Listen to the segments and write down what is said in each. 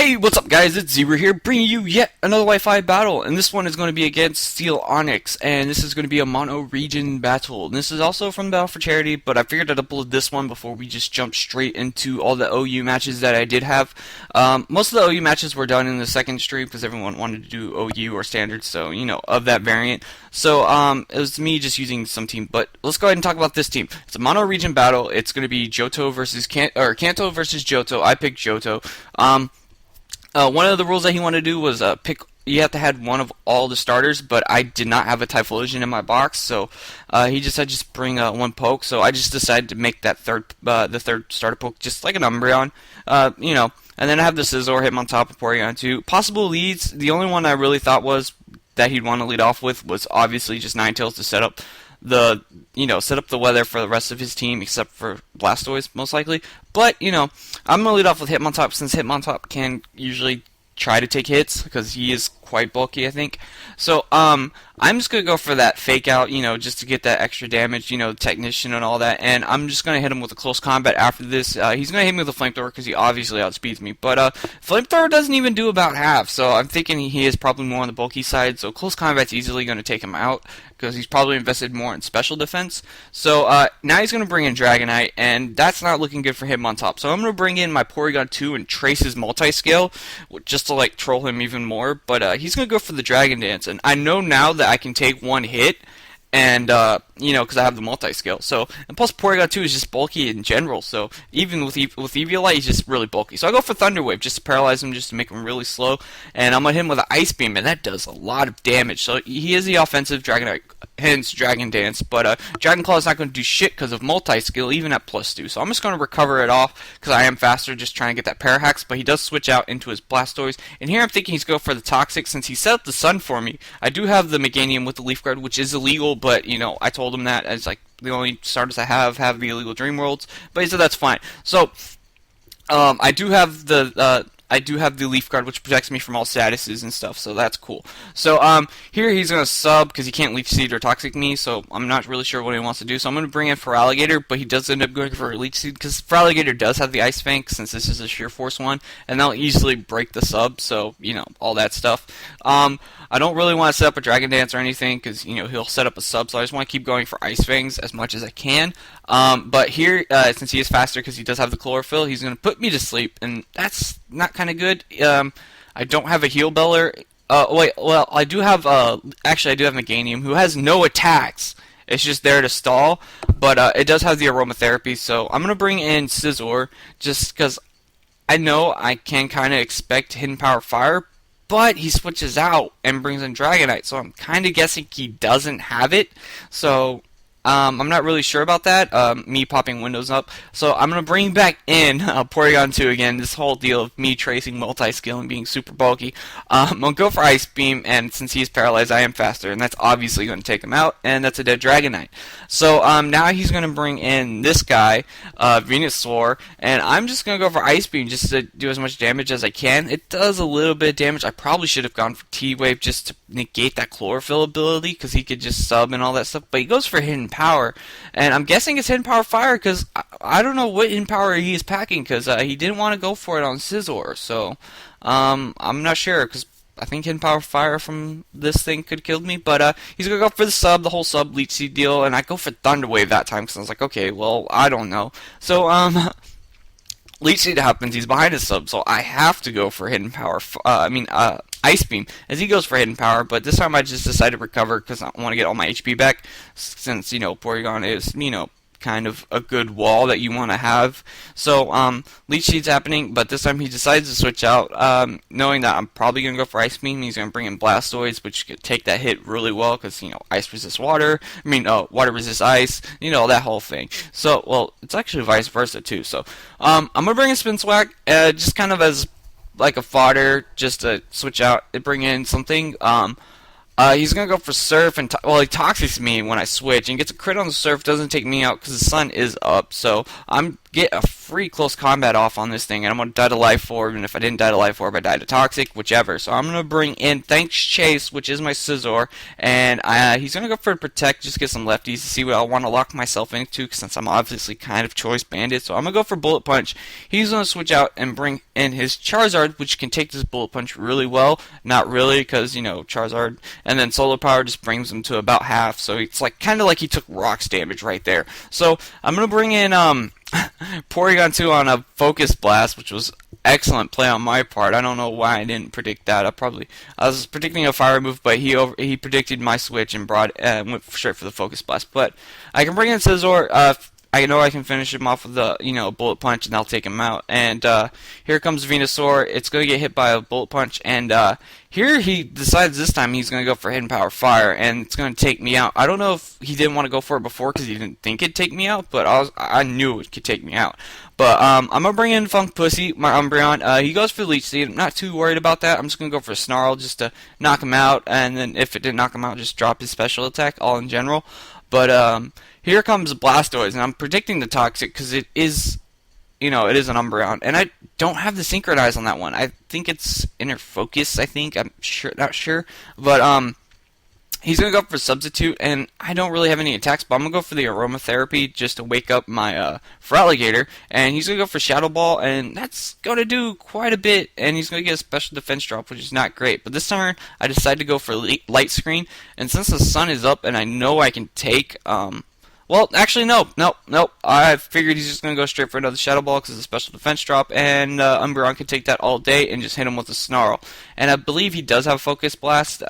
Hey, what's up guys, it's Zebra here, bringing you yet another Wi-Fi battle, and this one is going to be against SteelOnix, and this is going to be a mono-region battle. And this is also from Battle for Charity, but I figured I'd upload this one before we just jump straight into all the OU matches that I did have. Most of the OU matches were done in the second stream, because everyone wanted to do OU or standard, so, you know, of that variant. So, it was me just using some team, but let's go ahead and talk about this team. It's a mono-region battle. It's going to be Johto versus Kanto versus Johto. I picked Johto. One of the rules that he wanted to do was you have to have one of all the starters, but I did not have a Typhlosion in my box, so he just said just bring one poke. So I just decided to make that the third starter poke just like an Umbreon, you know. And then I have the Scizor, Hitmontop, and Porygon 2. Possible leads. The only one I really thought was that he'd want to lead off with was obviously just Ninetales to set up the weather for the rest of his team, except for Blastoise most likely. But you know, I'm gonna lead off with Hitmontop, since Hitmontop can usually try to take hits because he is quite bulky, I think. So I'm just gonna go for that fake out, you know, just to get that extra damage, you know, technician and all that. And I'm just gonna hit him with a close combat after this. He's gonna hit me with a flamethrower because he obviously outspeeds me, but flamethrower doesn't even do about half, so I'm thinking he is probably more on the bulky side. So close combat's easily gonna take him out because he's probably invested more in special defense. So now he's gonna bring in Dragonite, and that's not looking good for him on top. So I'm gonna bring in my Porygon 2 and trace his multi-scale just to like troll him even more. But he's gonna go for the Dragon Dance, and I know now that I can take one hit, and you know, because I have the multi-scale. So, and plus Porygon 2 is just bulky in general, so even with Eviolite, he's just really bulky. So I go for Thunder Wave just to paralyze him, just to make him really slow, and I'm gonna hit him with an Ice Beam, and that does a lot of damage. So he is the offensive Dragonite, hence Dragon Dance, but Dragon Claw is not going to do shit because of multi-skill, even at +2. So I'm just going to recover it off because I am faster, just trying to get that Parahax. But he does switch out into his Blastoise, and here I'm thinking he's going for the Toxic since he set up the Sun for me. I do have the Meganium with the Leaf Guard, which is illegal, but you know, I told him that as like the only starters I have the illegal Dream Worlds, but he said that's fine. So I do have the Leaf Guard, which protects me from all statuses and stuff, so that's cool. So here he's going to sub because he can't Leech Seed or Toxic me, so I'm not really sure what he wants to do. So I'm going to bring in Feraligatr, but he does end up going for a Leech Seed because Feraligatr does have the Ice Fang since this is a Sheer Force one, and that'll easily break the sub, so, you know, all that stuff. I don't really want to set up a Dragon Dance or anything because, you know, he'll set up a sub, so I just want to keep going for Ice Fangs as much as I can. But here, since he is faster because he does have the Chlorophyll, he's going to put me to sleep, and that's not kind of good. I don't have a Heal Beller. Wait, well, I do have, actually I do have Meganium, who has no attacks. It's just there to stall, but it does have the Aromatherapy, so I'm going to bring in Scizor, just because I know I can kind of expect Hidden Power Fire, but he switches out and brings in Dragonite, so I'm kind of guessing he doesn't have it. So I'm not really sure about that, me popping windows up. So I'm going to bring back in Porygon 2 again, this whole deal of me tracing multi-skill and being super bulky. I'm going to go for Ice Beam, and since he's paralyzed, I am faster, and that's obviously going to take him out, and that's a dead Dragonite. So now he's going to bring in this guy, Venusaur, and I'm just going to go for Ice Beam just to do as much damage as I can. It does a little bit of damage. I probably should have gone for T-Wave just to negate that Chlorophyll ability, because he could just sub and all that stuff, but he goes for Hidden Power, and I'm guessing it's Hidden Power Fire because I don't know what Hidden Power he is packing because he didn't want to go for it on Scizor, so I'm not sure because I think Hidden Power Fire from this thing could kill me, but he's going to go for the sub, the whole sub Leech Seed deal, and I go for Thunder Wave that time because I was like, okay, well, I don't know. So, Leech Seed happens, he's behind his sub, so I have to go for Hidden Power, Ice Beam, as he goes for Hidden Power, but this time I just decided to recover because I want to get all my HP back, since, you know, Porygon is, you know, kind of a good wall that you want to have. So, Leech Seed's happening, but this time he decides to switch out, knowing that I'm probably going to go for Ice Beam. He's going to bring in Blastoise, which could take that hit really well, because, you know, ice resists water, water resists ice, you know, that whole thing. So, well, it's actually vice versa, too. So, I'm going to bring in Spinswag, just kind of as like a fodder, just to switch out and bring in something. He's gonna go for Surf, and well, he toxics me when I switch, and gets a crit on the Surf, doesn't take me out because the sun is up. So I'm get a free close combat off on this thing, and I'm going to die to Life Orb, and if I didn't die to Life Orb, I die to Toxic, whichever. So I'm going to bring in Thanks Chase, which is my Scizor, and he's going to go for Protect, just get some lefties to see what I want to lock myself into, since I'm obviously kind of Choice Bandit. So I'm going to go for Bullet Punch. He's going to switch out and bring in his Charizard, which can take this Bullet Punch really well. Not really, because, you know, Charizard, and then Solar Power just brings him to about half, so it's like kind of like he took Rocks damage right there. So I'm going to bring in Porygon 2 on a Focus Blast, which was excellent play on my part. I don't know why I didn't predict that. I was predicting a Fire move, but he predicted my switch and went straight for the Focus Blast. But I can bring in Scizor. I know I can finish him off with the Bullet Punch, and I'll take him out. And here comes Venusaur. It's going to get hit by a Bullet Punch, and here he decides this time he's going to go for Hidden Power Fire, and it's going to take me out. I don't know if he didn't want to go for it before because he didn't think it'd take me out, but I knew it could take me out. But I'm going to bring in Funk Pussy, my Umbreon. He goes for Leech Seed. I'm not too worried about that. I'm just going to go for Snarl just to knock him out, and then if it didn't knock him out, just drop his special attack all in general. But here comes Blastoise, and I'm predicting the Toxic because it is, it is an Umbreon, and I don't have the Synchronize on that one. I think it's Inner Focus. I'm not sure, but he's gonna go for Substitute, and I don't really have any attacks, but I'm gonna go for the Aromatherapy just to wake up my Feraligatr, and he's gonna go for Shadow Ball, and that's gonna do quite a bit, and he's gonna get a Special Defense drop, which is not great. But this turn, I decided to go for Light Screen, and since the sun is up, and I know I can take well, actually, no. I figured he's just going to go straight for another Shadow Ball because it's a special defense drop, and Umbreon can take that all day and just hit him with a Snarl. And I believe he does have Focus Blast.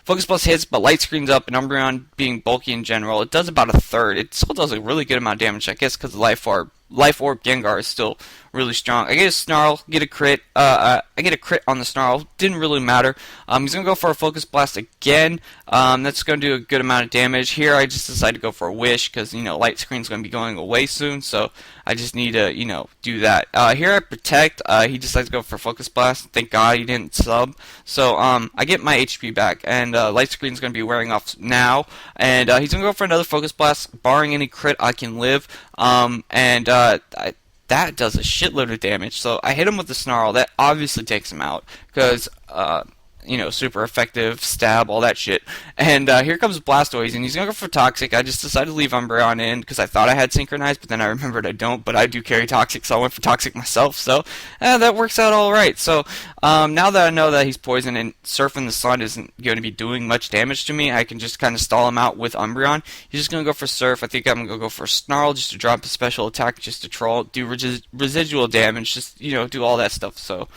Focus Blast hits, but Light Screen's up, and Umbreon being bulky in general, it does about a third. It still does a really good amount of damage, I guess, because Life Orb Gengar is still really strong. I get a Snarl, get a crit. I get a crit on the Snarl. Didn't really matter. He's going to go for a Focus Blast again. That's going to do a good amount of damage. Here I just decided to go for a Wish because, Light Screen's going to be going away soon, so I just need to, do that. Here I Protect. He decides to go for Focus Blast. Thank God he didn't sub. So I get my HP back, and Light Screen's going to be wearing off now. And he's going to go for another Focus Blast, barring any crit I can live. That does a shitload of damage. So I hit him with the Snarl. That obviously takes him out because super effective, stab, all that shit. And here comes Blastoise, and he's going to go for Toxic. I just decided to leave Umbreon in because I thought I had Synchronized, but then I remembered I don't, but I do carry Toxic, so I went for Toxic myself. So that works out alright. So now that I know that he's poison and Surfing the Sun isn't going to be doing much damage to me, I can just kind of stall him out with Umbreon. He's just going to go for Surf. I think I'm going to go for Snarl just to drop a special attack, just to troll, do residual damage, just, do all that stuff. So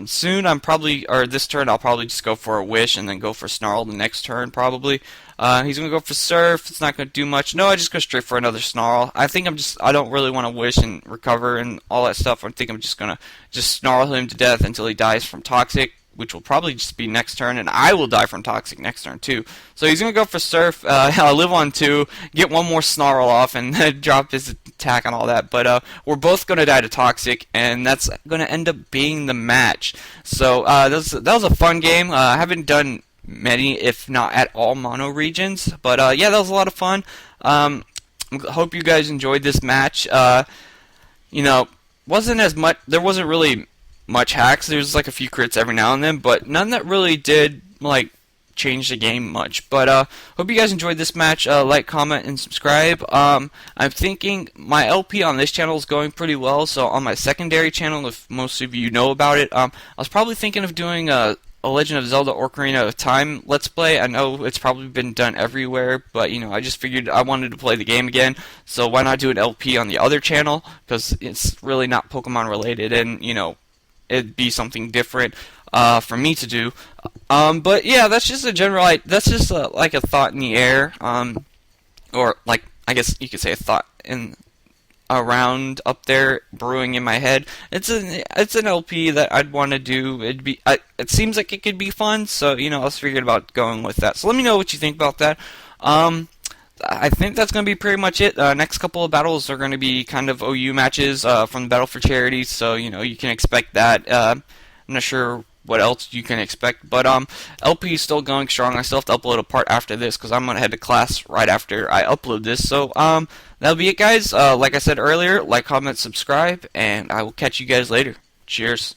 soon this turn I'll probably just go for a Wish and then go for Snarl the next turn probably. He's going to go for Surf. It's not going to do much. No, I just go straight for another Snarl. I think I don't really want to Wish and recover and all that stuff. I think I'm just going to Snarl him to death until he dies from Toxic, which will probably just be next turn, and I will die from Toxic next turn too. So he's going to go for Surf. I'll live on 2, get one more Snarl off, and then drop his attack and all that. But we're both going to die to Toxic, and that's going to end up being the match. So that was a fun game. I haven't done many, if not at all, mono regions. But yeah, that was a lot of fun. Hope you guys enjoyed this match. Wasn't as much. There wasn't really much hacks. There's like a few crits every now and then, but none that really did change the game much. But hope you guys enjoyed this match. Like, comment, and subscribe. I'm thinking my LP on this channel is going pretty well. So on my secondary channel, if most of you know about it, I was probably thinking of doing a Legend of Zelda Ocarina of Time Let's Play. I know it's probably been done everywhere, but I just figured I wanted to play the game again, so why not do an LP on the other channel, because it's really not Pokemon related, and it'd be something different for me to do. But yeah, that's just a general, that's just like a thought in the air, or I guess you could say a thought around up there brewing in my head. It's an LP that I'd want to do. It seems like it could be fun, so I was figuring about going with that. So let me know what you think about that. I think that's going to be pretty much it. Next couple of battles are going to be kind of OU matches from the Battle for Charity, so you can expect that. I'm not sure what else you can expect. But LP is still going strong. I still have to upload a part after this because I'm gonna head to class right after I upload this. So that'll be it, guys. Like I said earlier, like, comment, subscribe, and I will catch you guys later. Cheers.